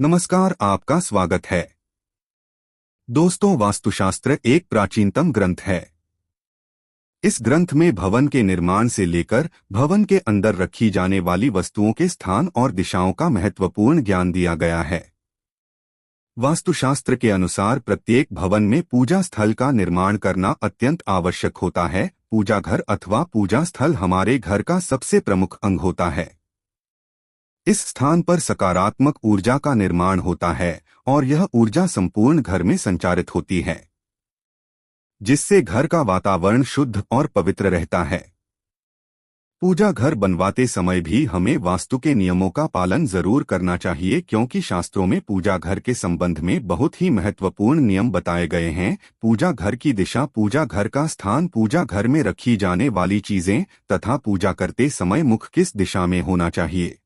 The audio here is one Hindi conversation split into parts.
नमस्कार, आपका स्वागत है। दोस्तों, वास्तुशास्त्र एक प्राचीनतम ग्रंथ है। इस ग्रंथ में भवन के निर्माण से लेकर भवन के अंदर रखी जाने वाली वस्तुओं के स्थान और दिशाओं का महत्वपूर्ण ज्ञान दिया गया है। वास्तुशास्त्र के अनुसार प्रत्येक भवन में पूजा स्थल का निर्माण करना अत्यंत आवश्यक होता है। पूजा घर अथवा पूजा स्थल हमारे घर का सबसे प्रमुख अंग होता है। इस स्थान पर सकारात्मक ऊर्जा का निर्माण होता है और यह ऊर्जा संपूर्ण घर में संचारित होती है, जिससे घर का वातावरण शुद्ध और पवित्र रहता है। पूजा घर बनवाते समय भी हमें वास्तु के नियमों का पालन जरूर करना चाहिए, क्योंकि शास्त्रों में पूजा घर के संबंध में बहुत ही महत्वपूर्ण नियम बताए गए हैं। पूजा घर की दिशा, पूजा घर का स्थान, पूजा घर में रखी जाने वाली चीजें तथा पूजा करते समय मुख किस दिशा में होना चाहिए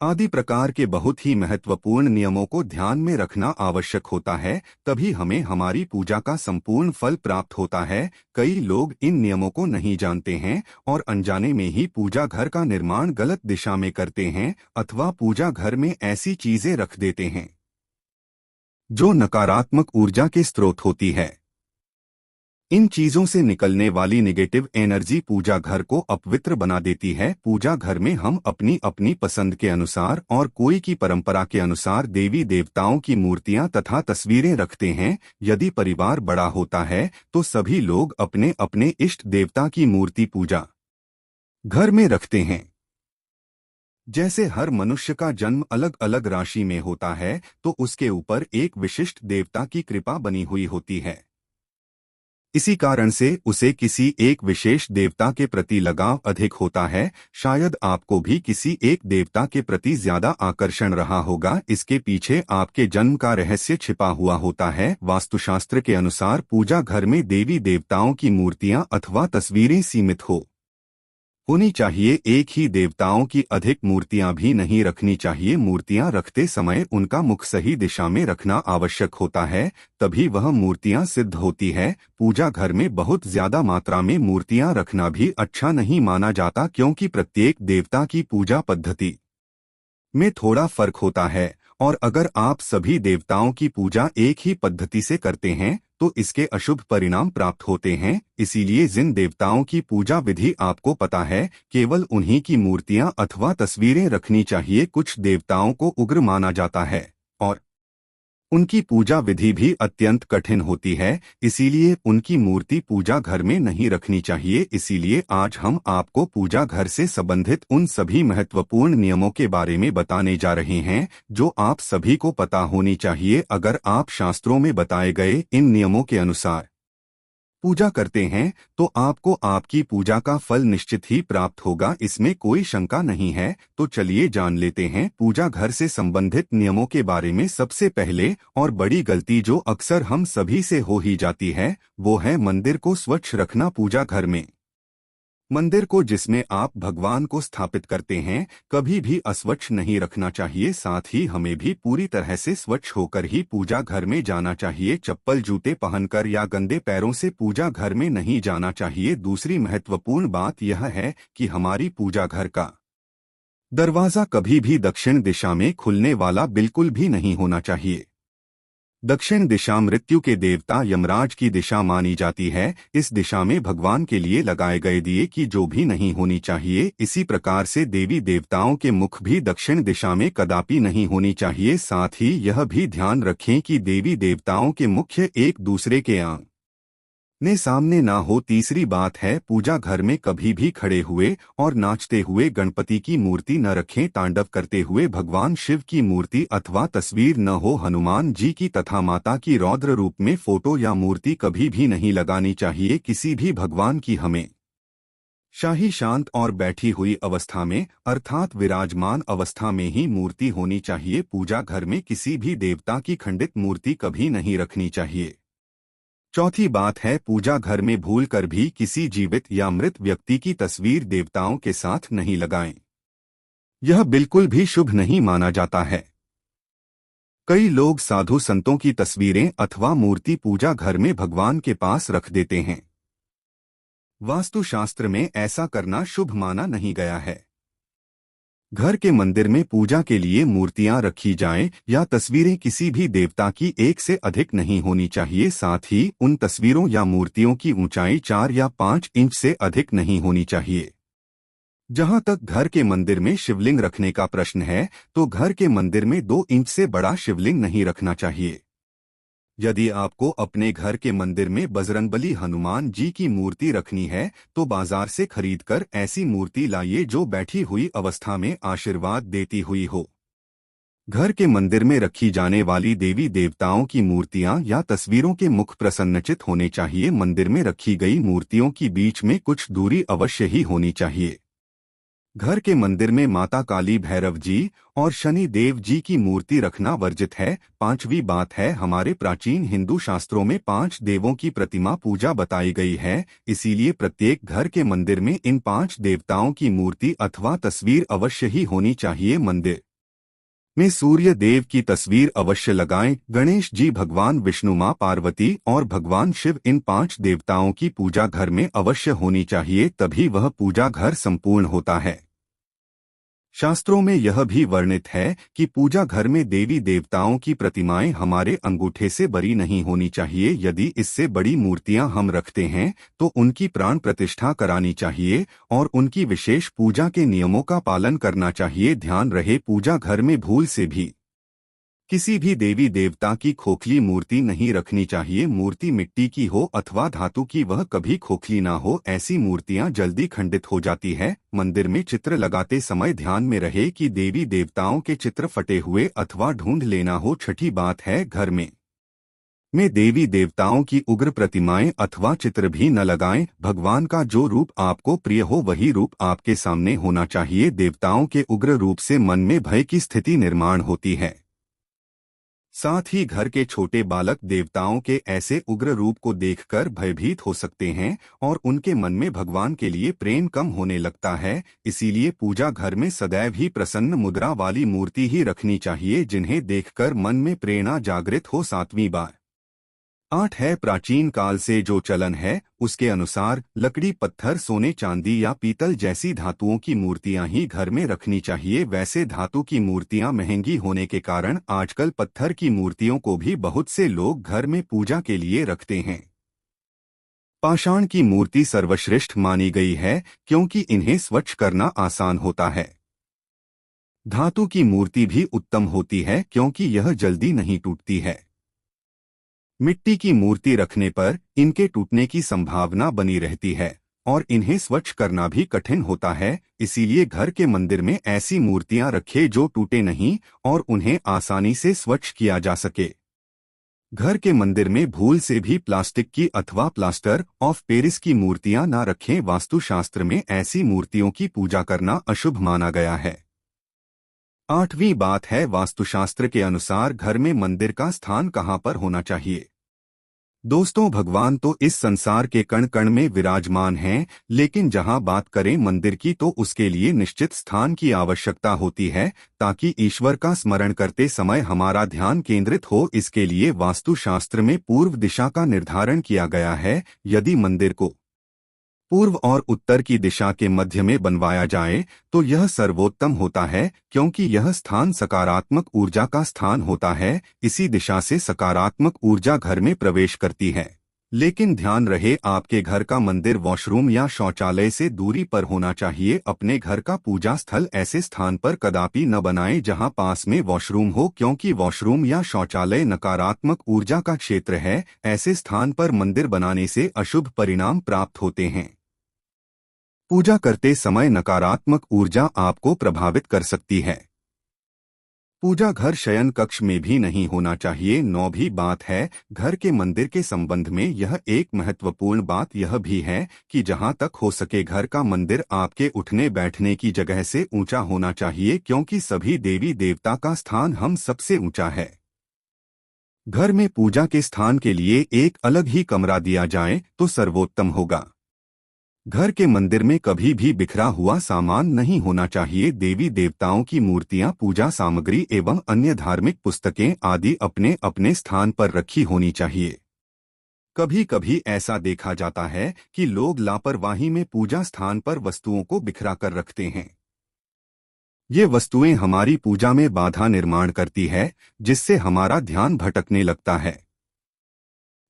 आदि प्रकार के बहुत ही महत्वपूर्ण नियमों को ध्यान में रखना आवश्यक होता है। तभी हमें हमारी पूजा का संपूर्ण फल प्राप्त होता है। कई लोग इन नियमों को नहीं जानते हैं और अनजाने में ही पूजा घर का निर्माण गलत दिशा में करते हैं अथवा पूजा घर में ऐसी चीजें रख देते हैं जो नकारात्मक ऊर्जा के स्रोत होती है। इन चीजों से निकलने वाली नेगेटिव एनर्जी पूजा घर को अपवित्र बना देती है। पूजा घर में हम अपनी अपनी पसंद के अनुसार और कोई की परंपरा के अनुसार देवी देवताओं की मूर्तियां तथा तस्वीरें रखते हैं। यदि परिवार बड़ा होता है तो सभी लोग अपने अपने इष्ट देवता की मूर्ति पूजा घर में रखते हैं। जैसे हर मनुष्य का जन्म अलग अलग राशि में होता है, तो उसके ऊपर एक विशिष्ट देवता की कृपा बनी हुई होती है। इसी कारण से उसे किसी एक विशेष देवता के प्रति लगाव अधिक होता है। शायद आपको भी किसी एक देवता के प्रति ज्यादा आकर्षण रहा होगा। इसके पीछे आपके जन्म का रहस्य छिपा हुआ होता है। वास्तुशास्त्र के अनुसार पूजा घर में देवी देवताओं की मूर्तियां अथवा तस्वीरें सीमित होनी चाहिए। एक ही देवताओं की अधिक मूर्तियां भी नहीं रखनी चाहिए। मूर्तियां रखते समय उनका मुख सही दिशा में रखना आवश्यक होता है, तभी वह मूर्तियां सिद्ध होती है। पूजा घर में बहुत ज्यादा मात्रा में मूर्तियां रखना भी अच्छा नहीं माना जाता, क्योंकि प्रत्येक देवता की पूजा पद्धति में थोड़ा फर्क होता है और अगर आप सभी देवताओं की पूजा एक ही पद्धति से करते हैं तो इसके अशुभ परिणाम प्राप्त होते हैं। इसीलिए जिन देवताओं की पूजा विधि आपको पता है, केवल उन्हीं की मूर्तियां अथवा तस्वीरें रखनी चाहिए। कुछ देवताओं को उग्र माना जाता है और उनकी पूजा विधि भी अत्यंत कठिन होती है, इसीलिए उनकी मूर्ति पूजा घर में नहीं रखनी चाहिए। इसीलिए आज हम आपको पूजा घर से संबंधित उन सभी महत्वपूर्ण नियमों के बारे में बताने जा रहे हैं जो आप सभी को पता होनी चाहिए। अगर आप शास्त्रों में बताए गए इन नियमों के अनुसार पूजा करते हैं तो आपको आपकी पूजा का फल निश्चित ही प्राप्त होगा, इसमें कोई शंका नहीं है। तो चलिए जान लेते हैं पूजा घर से संबंधित नियमों के बारे में। सबसे पहले और बड़ी गलती जो अक्सर हम सभी से हो ही जाती है, वो है मंदिर को स्वच्छ रखना। पूजा घर में मंदिर को जिसमें आप भगवान को स्थापित करते हैं, कभी भी अस्वच्छ नहीं रखना चाहिए। साथ ही हमें भी पूरी तरह से स्वच्छ होकर ही पूजा घर में जाना चाहिए। चप्पल जूते पहनकर या गंदे पैरों से पूजा घर में नहीं जाना चाहिए। दूसरी महत्वपूर्ण बात यह है कि हमारी पूजा घर का दरवाजा कभी भी दक्षिण दिशा में खुलने वाला बिल्कुल भी नहीं होना चाहिए। दक्षिण दिशा मृत्यु के देवता यमराज की दिशा मानी जाती है। इस दिशा में भगवान के लिए लगाए गए दिए की जो भी नहीं होनी चाहिए। इसी प्रकार से देवी देवताओं के मुख भी दक्षिण दिशा में कदापि नहीं होनी चाहिए। साथ ही यह भी ध्यान रखें कि देवी देवताओं के मुख्य एक दूसरे के ने सामने ना हो। तीसरी बात है, पूजा घर में कभी भी खड़े हुए और नाचते हुए गणपति की मूर्ति न रखें। तांडव करते हुए भगवान शिव की मूर्ति अथवा तस्वीर न हो। हनुमान जी की तथा माता की रौद्र रूप में फोटो या मूर्ति कभी भी नहीं लगानी चाहिए। किसी भी भगवान की हमें शाही शांत और बैठी हुई अवस्था में अर्थात विराजमान अवस्था में ही मूर्ति होनी चाहिए। पूजा घर में किसी भी देवता की खंडित मूर्ति कभी नहीं रखनी चाहिए। चौथी बात है, पूजा घर में भूलकर भी किसी जीवित या मृत व्यक्ति की तस्वीर देवताओं के साथ नहीं लगाएं। यह बिल्कुल भी शुभ नहीं माना जाता है। कई लोग साधु संतों की तस्वीरें अथवा मूर्ति पूजा घर में भगवान के पास रख देते हैं। वास्तुशास्त्र में ऐसा करना शुभ माना नहीं गया है। घर के मंदिर में पूजा के लिए मूर्तियां रखी जाएं या तस्वीरें किसी भी देवता की एक से अधिक नहीं होनी चाहिए। साथ ही उन तस्वीरों या मूर्तियों की ऊंचाई 4 या 5 इंच से अधिक नहीं होनी चाहिए। जहां तक घर के मंदिर में शिवलिंग रखने का प्रश्न है, तो घर के मंदिर में 2 इंच से बड़ा शिवलिंग नहीं रखना चाहिए। यदि आपको अपने घर के मंदिर में बजरंगबली हनुमान जी की मूर्ति रखनी है, तो बाजार से खरीदकर ऐसी मूर्ति लाइए जो बैठी हुई अवस्था में आशीर्वाद देती हुई हो। घर के मंदिर में रखी जाने वाली देवी देवताओं की मूर्तियां या तस्वीरों के मुख प्रसन्नचित होने चाहिए। मंदिर में रखी गई मूर्तियों की बीच में कुछ दूरी अवश्य ही होनी चाहिए। घर के मंदिर में माता काली, भैरव जी और शनि देव जी की मूर्ति रखना वर्जित है। 5वीं बात है, हमारे प्राचीन हिंदू शास्त्रों में 5 देवों की प्रतिमा पूजा बताई गई है, इसीलिए प्रत्येक घर के मंदिर में इन 5 देवताओं की मूर्ति अथवा तस्वीर अवश्य ही होनी चाहिए। मंदिर में सूर्य देव की तस्वीर अवश्य लगाएं। गणेश जी, भगवान विष्णु, मां पार्वती और भगवान शिव, इन 5 देवताओं की पूजा घर में अवश्य होनी चाहिए, तभी वह पूजा घर संपूर्ण होता है। शास्त्रों में यह भी वर्णित है कि पूजा घर में देवी देवताओं की प्रतिमाएं हमारे अंगूठे से बड़ी नहीं होनी चाहिए। यदि इससे बड़ी मूर्तियां हम रखते हैं तो उनकी प्राण प्रतिष्ठा करानी चाहिए और उनकी विशेष पूजा के नियमों का पालन करना चाहिए। ध्यान रहे, पूजा घर में भूल से भी किसी भी देवी देवता की खोखली मूर्ति नहीं रखनी चाहिए। मूर्ति मिट्टी की हो अथवा धातु की, वह कभी खोखली ना हो, ऐसी मूर्तियां जल्दी खंडित हो जाती है। मंदिर में चित्र लगाते समय ध्यान में रहे कि देवी देवताओं के चित्र फटे हुए अथवा ढूंढ लेना हो। 6ठी बात है, घर में देवी देवताओं की उग्र प्रतिमाएं अथवा चित्र भी न लगाएं। भगवान का जो रूप आपको प्रिय हो वही रूप आपके सामने होना चाहिए। देवताओं के उग्र रूप से मन में भय की स्थिति निर्माण होती है। साथ ही घर के छोटे बालक देवताओं के ऐसे उग्र रूप को देखकर भयभीत हो सकते हैं और उनके मन में भगवान के लिए प्रेम कम होने लगता है। इसीलिए पूजा घर में सदैव ही प्रसन्न मुद्रा वाली मूर्ति ही रखनी चाहिए, जिन्हें देखकर मन में प्रेरणा जागृत हो। 7वीं बात 8 है, प्राचीन काल से जो चलन है उसके अनुसार लकड़ी, पत्थर, सोने, चांदी या पीतल जैसी धातुओं की मूर्तियां ही घर में रखनी चाहिए। वैसे धातु की मूर्तियां महंगी होने के कारण आजकल पत्थर की मूर्तियों को भी बहुत से लोग घर में पूजा के लिए रखते हैं। पाषाण की मूर्ति सर्वश्रेष्ठ मानी गई है क्योंकि इन्हें स्वच्छ करना आसान होता है। धातु की मूर्ति भी उत्तम होती है क्योंकि यह जल्दी नहीं टूटती है। मिट्टी की मूर्ति रखने पर इनके टूटने की संभावना बनी रहती है और इन्हें स्वच्छ करना भी कठिन होता है। इसीलिए घर के मंदिर में ऐसी मूर्तियां रखें जो टूटे नहीं और उन्हें आसानी से स्वच्छ किया जा सके। घर के मंदिर में भूल से भी प्लास्टिक की अथवा प्लास्टर ऑफ पेरिस की मूर्तियां न रखें। वास्तुशास्त्र में ऐसी मूर्तियों की पूजा करना अशुभ माना गया है। 8वीं बात है, वास्तुशास्त्र के अनुसार घर में मंदिर का स्थान कहां पर होना चाहिए। दोस्तों, भगवान तो इस संसार के कण कण में विराजमान हैं, लेकिन जहां बात करें मंदिर की तो उसके लिए निश्चित स्थान की आवश्यकता होती है ताकि ईश्वर का स्मरण करते समय हमारा ध्यान केंद्रित हो। इसके लिए वास्तुशास्त्र में पूर्व दिशा का निर्धारण किया गया है। यदि मंदिर को पूर्व और उत्तर की दिशा के मध्य में बनवाया जाए तो यह सर्वोत्तम होता है क्योंकि यह स्थान सकारात्मक ऊर्जा का स्थान होता है। इसी दिशा से सकारात्मक ऊर्जा घर में प्रवेश करती है। लेकिन ध्यान रहे, आपके घर का मंदिर वॉशरूम या शौचालय से दूरी पर होना चाहिए। अपने घर का पूजा स्थल ऐसे स्थान पर कदापि न बनाएं जहां पास में वॉशरूम हो, क्योंकि वॉशरूम या शौचालय नकारात्मक ऊर्जा का क्षेत्र है। ऐसे स्थान पर मंदिर बनाने से अशुभ परिणाम प्राप्त होते हैं। पूजा करते समय नकारात्मक ऊर्जा आपको प्रभावित कर सकती है। पूजा घर शयन कक्ष में भी नहीं होना चाहिए। 9वीं बात है, घर के मंदिर के संबंध में यह एक महत्वपूर्ण बात यह भी है कि जहां तक हो सके घर का मंदिर आपके उठने बैठने की जगह से ऊंचा होना चाहिए, क्योंकि सभी देवी देवता का स्थान हम सबसे ऊंचा है। घर में पूजा के स्थान के लिए एक अलग ही कमरा दिया जाए तो सर्वोत्तम होगा। घर के मंदिर में कभी भी बिखरा हुआ सामान नहीं होना चाहिए। देवी देवताओं की मूर्तियां, पूजा सामग्री एवं अन्य धार्मिक पुस्तकें आदि अपने अपने स्थान पर रखी होनी चाहिए। कभी कभी ऐसा देखा जाता है कि लोग लापरवाही में पूजा स्थान पर वस्तुओं को बिखरा कर रखते हैं। ये वस्तुएं हमारी पूजा में बाधा निर्माण करती है, जिससे हमारा ध्यान भटकने लगता है।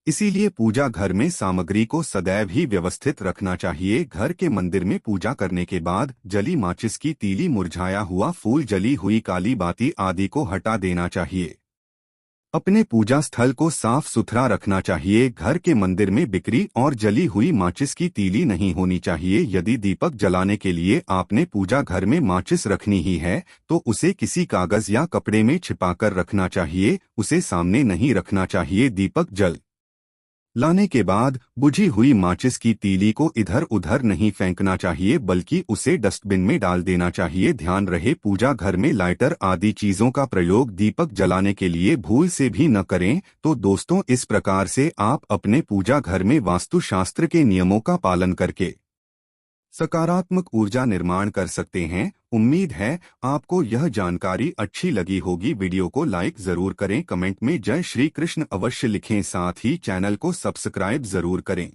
इसीलिए पूजा घर में सामग्री को सदैव ही व्यवस्थित रखना चाहिए। घर के मंदिर में पूजा करने के बाद जली माचिस की तीली, मुरझाया हुआ फूल, जली हुई काली बाती आदि को हटा देना चाहिए। अपने पूजा स्थल को साफ सुथरा रखना चाहिए। घर के मंदिर में बिक्री और जली हुई माचिस की तीली नहीं होनी चाहिए। यदि दीपक जलाने के लिए आपने पूजा घर में माचिस रखनी ही है तो उसे किसी कागज या कपड़े में छिपाकर रखना चाहिए, उसे सामने नहीं रखना चाहिए। दीपक जल लाने के बाद बुझी हुई माचिस की तीली को इधर उधर नहीं फेंकना चाहिए, बल्कि उसे डस्टबिन में डाल देना चाहिए। ध्यान रहे, पूजा घर में लाइटर आदि चीजों का प्रयोग दीपक जलाने के लिए भूल से भी न करें। तो दोस्तों, इस प्रकार से आप अपने पूजा घर में वास्तुशास्त्र के नियमों का पालन करके सकारात्मक ऊर्जा निर्माण कर सकते हैं। उम्मीद है आपको यह जानकारी अच्छी लगी होगी। वीडियो को लाइक जरूर करें, कमेंट में जय श्री कृष्ण अवश्य लिखें, साथ ही चैनल को सब्सक्राइब जरूर करें।